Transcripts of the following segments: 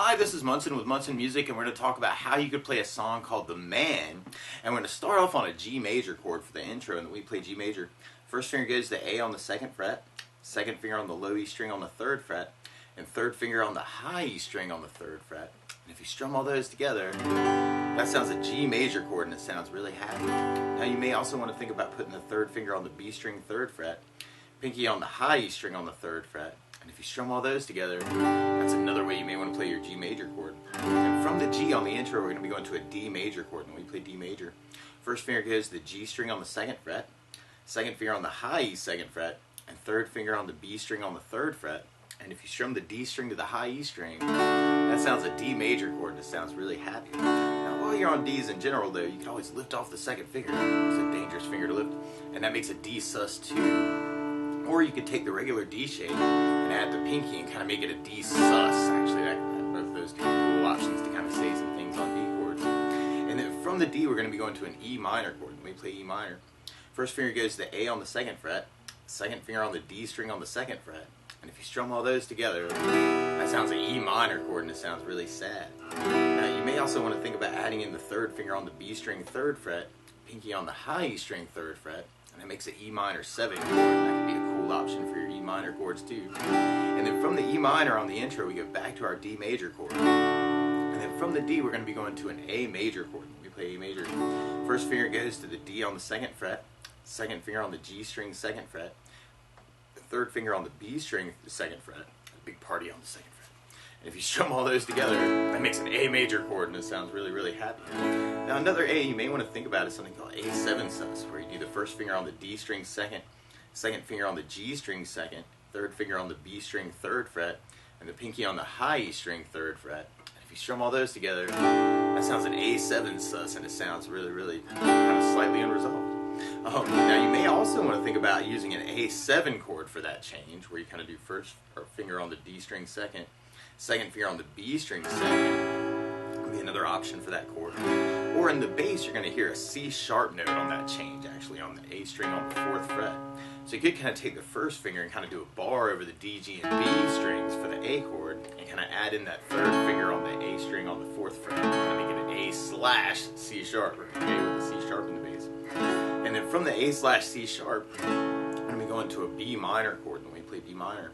Hi, this is Munson with Munson Music, and we're going to talk about how you could play a song called The Man. And we're going to start off on a G major chord for the intro, and then we play G major. First finger goes to A on the 2nd fret, second finger on the low E string on the 3rd fret, and third finger on the high E string on the 3rd fret. And if you strum all those together, that sounds a G major chord, and it sounds really happy. Now you may also want to think about putting the 3rd finger on the B string 3rd fret, pinky on the high E string on the 3rd fret. And if you strum all those together, that's another way you may want to play your G major chord. And from the G on the intro, we're going to be going to a D major chord. And we play D major. First finger goes to the G string on the 2nd fret, second finger on the high E 2nd fret, and third finger on the B string on the 3rd fret. And if you strum the D string to the high E string, that sounds a D major chord, and it sounds really happy. Now while you're on Ds in general though, you can always lift off the 2nd finger. It's a dangerous finger to lift, and that makes a D sus2. Or you could take the regular D shape and add the pinky and kind of make it a D sus. Actually, both of those two are cool options to kind of say some things on D chords. And then from the D, we're going to be going to an E minor chord. Let me play E minor. First finger goes to the A on the 2nd fret, second finger on the D string on the 2nd fret. And if you strum all those together, that sounds an E minor chord, and it sounds really sad. Now you may also want to think about adding in the third finger on the B string 3rd fret, pinky on the high E string 3rd fret, and that makes an E minor 7 chord. That could be a cool option for your E minor chords too. And then from the E minor on the intro, we go back to our D major chord. And then from the D, we're going to be going to an A major chord. We play A major. First finger goes to the D on the 2nd fret, second finger on the G string 2nd fret, the third finger on the B string 2nd fret, a big party on the 2nd fret. And if you strum all those together, that makes an A major chord, and it sounds really, really happy. Now another A you may want to think about is something called A7 sus, where you do the first finger on the D string 2nd, second finger on the G string 2nd, third finger on the B string 3rd fret, and the pinky on the high E string 3rd fret. And if you strum all those together, that sounds an A7 sus, and it sounds really, really kind of slightly unresolved. Now you may also want to think about using an A7 chord for that change, where you kind of do first finger on the D string 2nd, second finger on the B string 2nd, would be another option for that chord. Or in the bass, you're going to hear a C sharp note on that change, actually on the A string on the 4th fret. So you could kind of take the first finger and kind of do a bar over the D, G, and B strings for the A chord, and kind of add in that third finger on the A string on the 4th fret, and kind of make it an A/C sharp, or A with a C sharp in the bass. And then from the A/C sharp, I'm going to be going to a B minor chord, and we play B minor.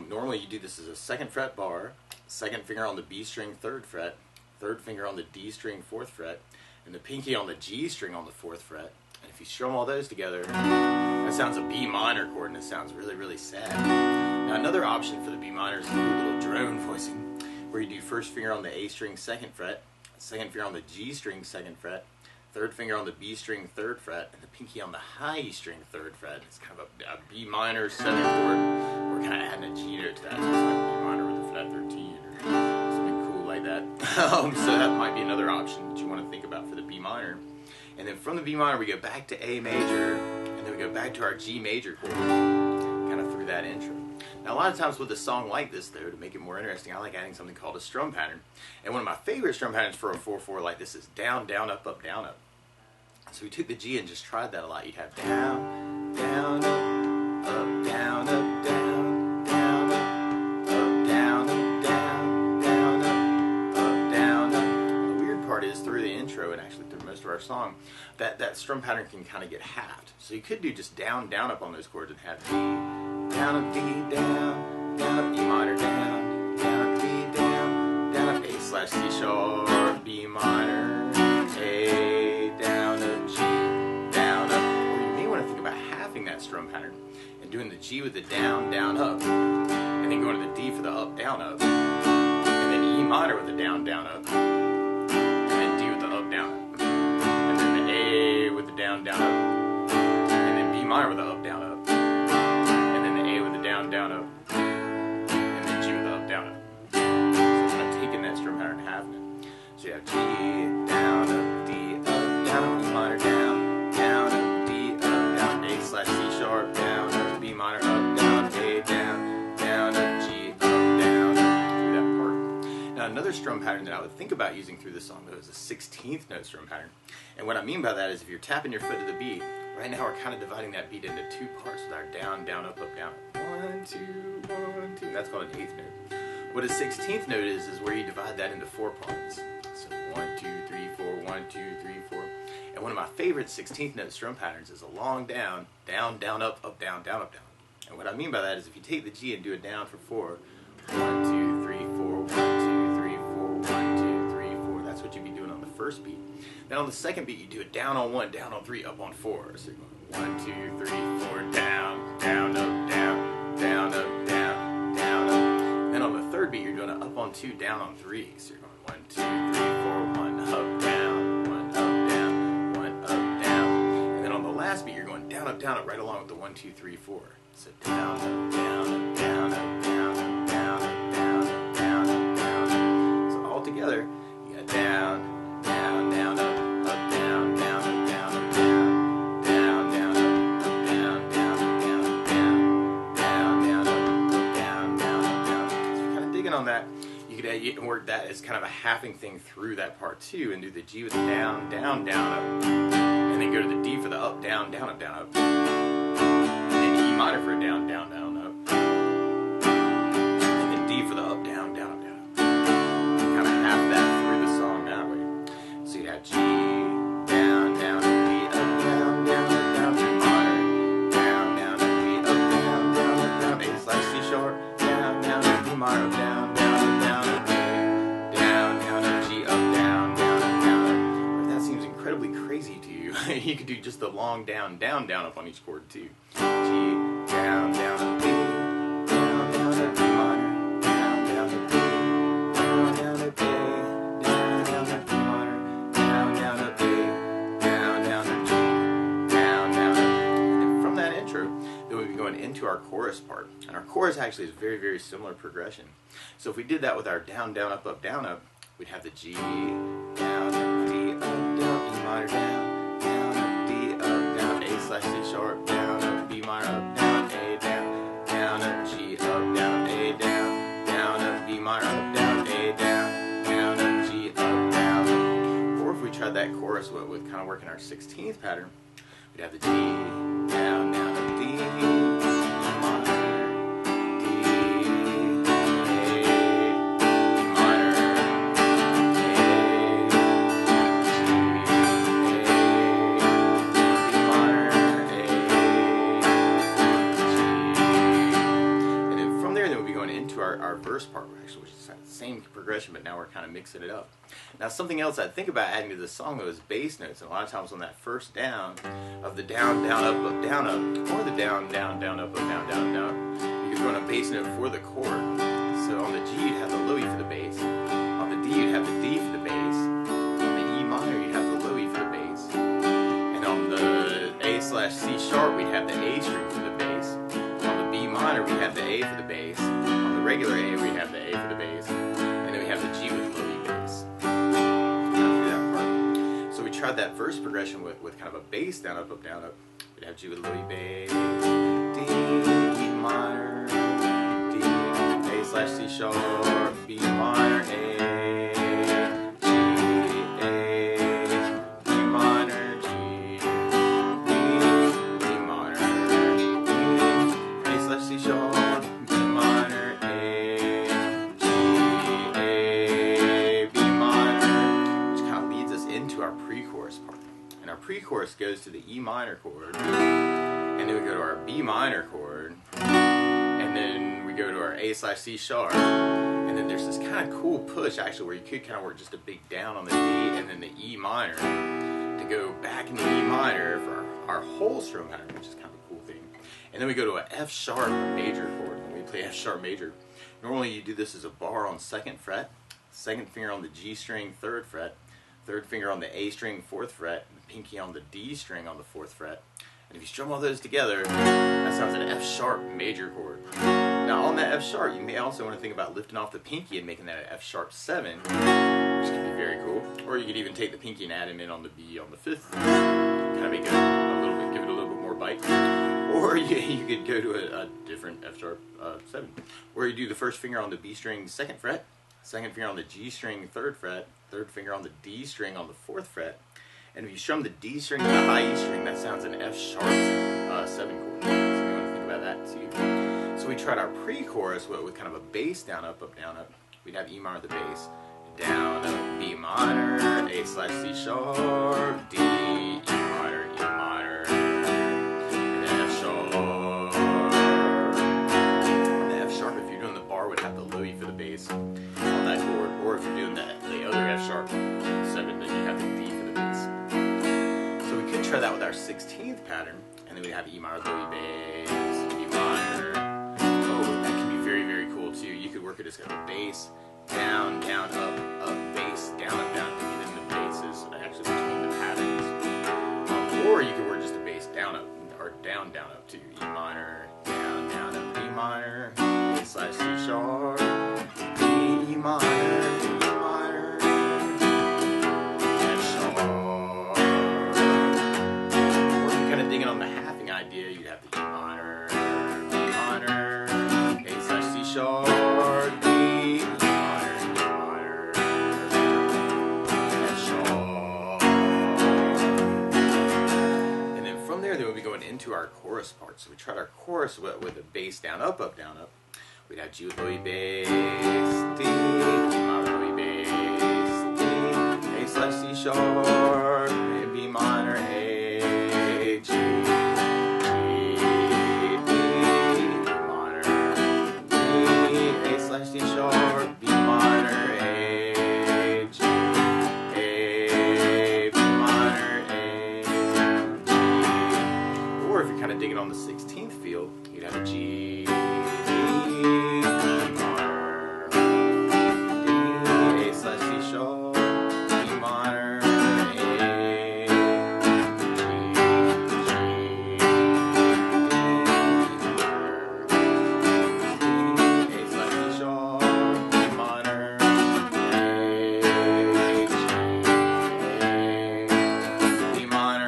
Normally you do this as a 2nd fret bar, second finger on the B string 3rd fret, third finger on the D string 4th fret, and the pinky on the G string on the 4th fret. And if you strum all those together, that sounds a B minor chord, and it sounds really, really sad. Now another option for the B minor is a little drone voicing, where you do first finger on the A string 2nd fret, second finger on the G string 2nd fret, third finger on the B string 3rd fret, and the pinky on the high E string 3rd fret. It's kind of a B minor 7 chord. We're kind of adding a G note to that, so it's like B minor with a flat 13 or something cool like that. So that might be another option that you want to think about for the B minor. And then from the B minor, we go back to A major, and then we go back to our G major chord, kind of through that intro. Now a lot of times with a song like this though, to make it more interesting, I like adding something called a strum pattern. And one of my favorite strum patterns for a 4/4 like this is down, down, up, up, down, up. So we took the G and just tried that a lot. You'd have down, down, up, down, up, down, down, up, down, up, down, down, up, down, up. And the weird part is through the intro and actually through most of our song, that strum pattern can kind of get halved. So you could do just down, down, up on those chords and have D, down, up, D, down, down, up, E minor, down, down, up, D, down, down, up, A/C sharp, B minor, A, down, up, G, down, up. Or you may want to think about halving that strum pattern and doing the G with the down, down, up, and then going to the D for the up, down, up, and then E minor with the down, down, up, and then D with the up, down, up, and then the A with the down, down, up, and then B minor with the up, down, up, and then the A with the down, down, up, and then G with the up, down, up. So it's kind of taking that strum pattern and halving it. So you have G, down, up, D, up, down, up, E minor, down, down, up, D, up, down, A/C sharp, down, up, B minor, up, down, A, down, down, up, G, up, down, up, through that part. Now another strum pattern that I would think about using through the song though is a 16th note strum pattern. And what I mean by that is if you're tapping your foot to the beat, right now we're kind of dividing that beat into 2 parts with our down, down, up, up, down. 1, 2, 1, 2. That's called an 8th note. What a 16th note is where you divide that into 4 parts. So 1, 2, 3, 4, 1, 2, 3, 4. And one of my favorite 16th note strum patterns is a long down, down, down, up, down, down, up, down. And what I mean by that is if you take the G and do a down for 4, 1, 2, 3, 4, 1, 2, 3, 4, 1, 2, 3, 4. That's what you'd be doing on the first beat. Then on the second beat, you do a down on 1, down on 3, up on 4. So you're going 1, 2, 3, 4, down, down, up, down, down, up, down, down, up. Then on the third beat, you're doing an up on 2, down on 3. So you're going 1, 2, 3, 4, 1, up, down, 1, up, down, 1, up, down. And then on the last beat, you're going down, up, right along with the 1, 2, 3, 4. So down, up, down, up, down, up, down, up, down, up, down, up, down, up, down, up. So all together, you got down, down, down, up, down, down, up, down, up, down, down, down, up, down, down, up, down, up, down, down, down, up, down, down, up, down. So if you're kind of digging on that, you can work that as kind of a halving thing through that part too, and do the G with the down, down, down, up, and then go to the D for the up, down, down, up, down, up. Minor for a down, down, down, up. And then D for the up, down, down, up, down, up. Kind of half that through the song that way. So you have G, down, down, up, B, up, down, down, up, down, D minor, down, down, up, B, up, down, down, up, down, A slash C sharp, down, down, up, D minor, up, down, down, up, A, down, down, up, G, up, down, down, up, down, up. If that seems incredibly crazy to you, you could do just the long down, down, down up on each chord too. G, down, down, up, B, down, down, up, D minor, down, down, up, B, down, down, up, A, down, down, up, D minor, down, down, up, A, down, down, up, G, down, down, up. And from that intro, then we'll be going into our chorus part. And our chorus actually is very, very similar progression. So if we did that with our down, down, up, down, up, we'd have the G, down, up, D, up, down, E minor, down, down, up, D, up, down, A slash C sharp, down, up, B minor, up, down, A, down, down, up, G, up, down, A, down, down, up, B minor, up, down, A, down, down, up, G, up, down. Or if we tried that chorus with kind of working our 16th pattern, we'd have the G, down, down, up, D, our verse part, actually, which is the same progression, but now we're kind of mixing it up. Now, something else I think about adding to this song, though, is bass notes. And a lot of times on that first down of the down, down, up, or the down, down, down, up, down, down, down, you could throw in a bass note for the chord. So on the G, you'd have the Aloe for the bass. On the D, you'd have the D for the bass. On the E minor, you'd have the Aloe for the bass. And on the A slash C sharp, we'd have the A string for the bass. On the B minor, we'd have the A for the bass. Regular A, we have the A for the bass, and then we have the G with Aloe bass. That part. So we tried that verse progression with kind of a bass down, up, down, up. We'd have G with Aloe bass, D, E minor, D, A slash C sharp, B minor, A, G, A, D minor, G, B, D minor, D, A slash C sharp, B minor, our pre-chorus part. And our pre-chorus goes to the E minor chord, and then we go to our B minor chord, and then we go to our A slash C sharp, and then there's this kind of cool push actually where you could kind of work just a big down on the D and then the E minor to go back into E minor for our whole strum pattern, which is kind of a cool thing. And then we go to an F sharp major chord, and we play F sharp major. Normally you do this as a bar on 2nd fret, 2nd finger on the G string, 3rd fret, 3rd finger on the A string, 4th fret, and the pinky on the D string on the 4th fret. And if you strum all those together, that sounds an F sharp major chord. Now on that F sharp, you may also want to think about lifting off the pinky and making that an F sharp 7, which can be very cool. Or you could even take the pinky and add him in on the B on the 5th, kind of make it a little bit, give it a little bit more bite. Or you could go to a different F sharp 7, where you do the 1st finger on the B string, 2nd fret, 2nd finger on the G string, 3rd fret, 3rd finger on the D string on the 4th fret, and if you strum the D string to the high E string, that sounds an F sharp 7 chord. So you want to think about that too. So we tried our pre-chorus with kind of a bass down, up, down, up. We'd have E minor the bass, down, up, B minor, A slash C sharp, D, E minor, and then F sharp. And the F sharp, if you're doing the bar, would have the low E for the bass on that chord, or if you're doing the other F sharp 7, then you have the D for the bass. So we could try that with our 16th pattern, and then we have E minor, low E bass, B minor. That can be very, very cool too. You could work it as kind of a bass, down, down, up, bass, down, up, down, to get in the basses actually between the patterns. Or you could work just a bass down, up, or down, down, up to E minor, down, down, up, B minor, A slash C sharp, E minor, F sharp. Or if you're kind of digging on the halving idea, you'd have the E minor, B minor, A slash C sharp, D, E minor, F sharp. And then from there, we'll be going into our chorus part. So we tried our chorus with a bass down, up, down, up. We'd have G with low E bass, D, E minor, low E bass, D, A slash C sharp, B minor, A, G, G, D, E minor, D, A slash C sharp, B minor, A, G, A, B minor, A, G. Or if you're kind of digging on the 16th feel, you'd have a G, D, E minor, D, A slash C sharp, B minor, A, G, G, D, A slash C sharp, B minor, A, G, B minor,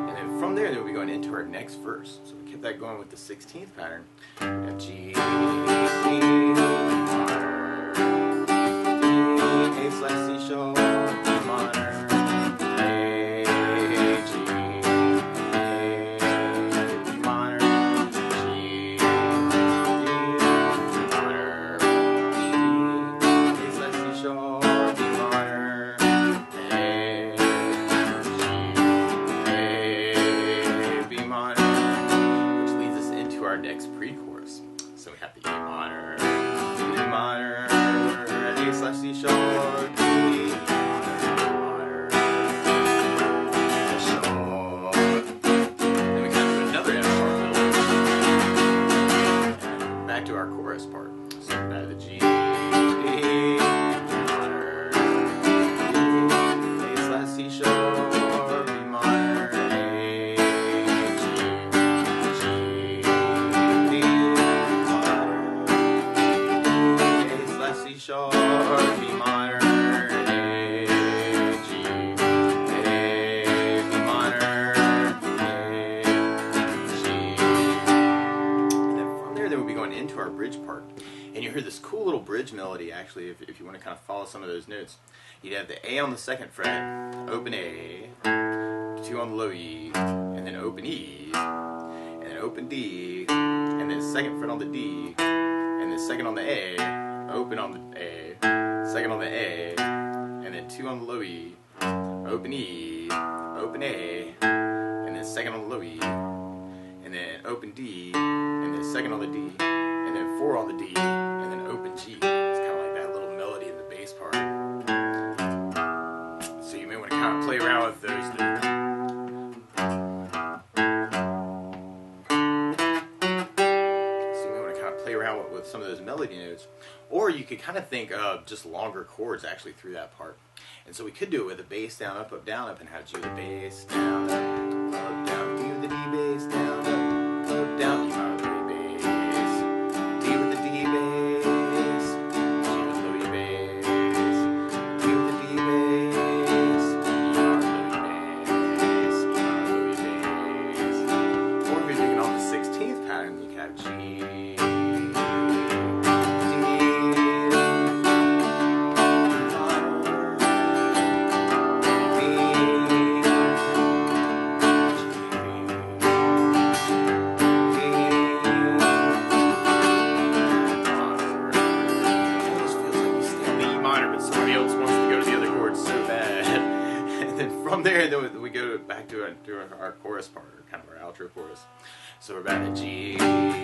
and then from there, we'll be going into our next verse. So we kept that going with the 16th pattern. F, G, D, minor, D, A slash C sharp, B minor, A, G, A, B minor, G, D, minor, D, A slash C sharp, B minor, A, G, A, B minor, which leads us into our next pre-chorus. So we have the E minor, A slash C sharp, D, minor, F sharp. Then we kind of do another F sharp melody. Back to our chorus part. So back to the G, D, minor, D, A slash C sharp, B minor, A, G, G, D, minor, A slash C sharp, B minor, A, G, A, B minor, A, G. And then from there, we'll be going into our bridge part. And you hear this cool little bridge melody, actually, if you want to kind of follow some of those notes. You'd have the A on the 2nd fret, open A, 2 on the low E, and then open E, and then open D, and then 2nd fret on the D, and then 2nd on the A, open on the A, 2nd on the A, and then 2 on the low E, open E, open A, and then 2nd on the low E, and then open D, and then 2nd on the D, and then 4 on the D, and then open G. It's kind of like that little melody in the bass part. So you may want to kind of play around with those notes. With some of those melody notes, or you could kind of think of just longer chords actually through that part. And so we could do it with a bass down, up, down, up, and have G with the bass down, up, down, D with the D bass down, up, down, E minor with the bass, D with the D bass, G with the low E bass, D with the D bass, E minor with the bass, E minor with the bass. Or if you're thinking on the 16th pattern, you can have G, to do our chorus part, or kind of our outro chorus. So we're back to G, D, minor,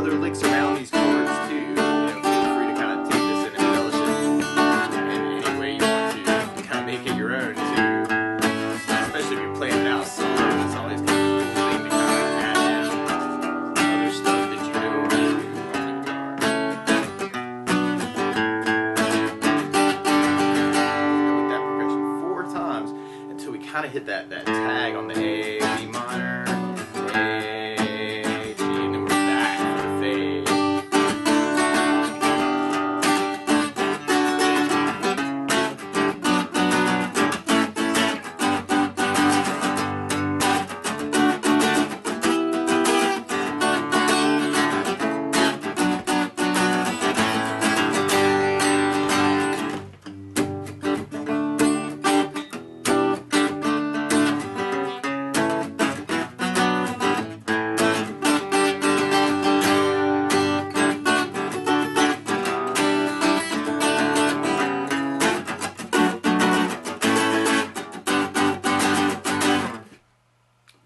there are licks around these chords too. You know, feel free to kind of take this and embellish it in any way you want to. Kind of make it your own too. Especially if you're playing it out solo, it's always kind of a cool thing to kind of add in other stuff that you know on the guitar. Go with that progression 4 times until we kind of hit that tag on the A, B minor, A.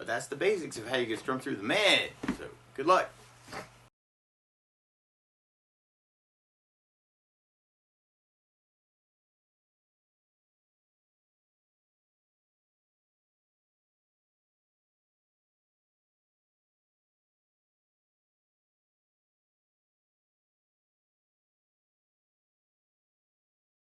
That's the basics of how you can strum through the man. So, good luck.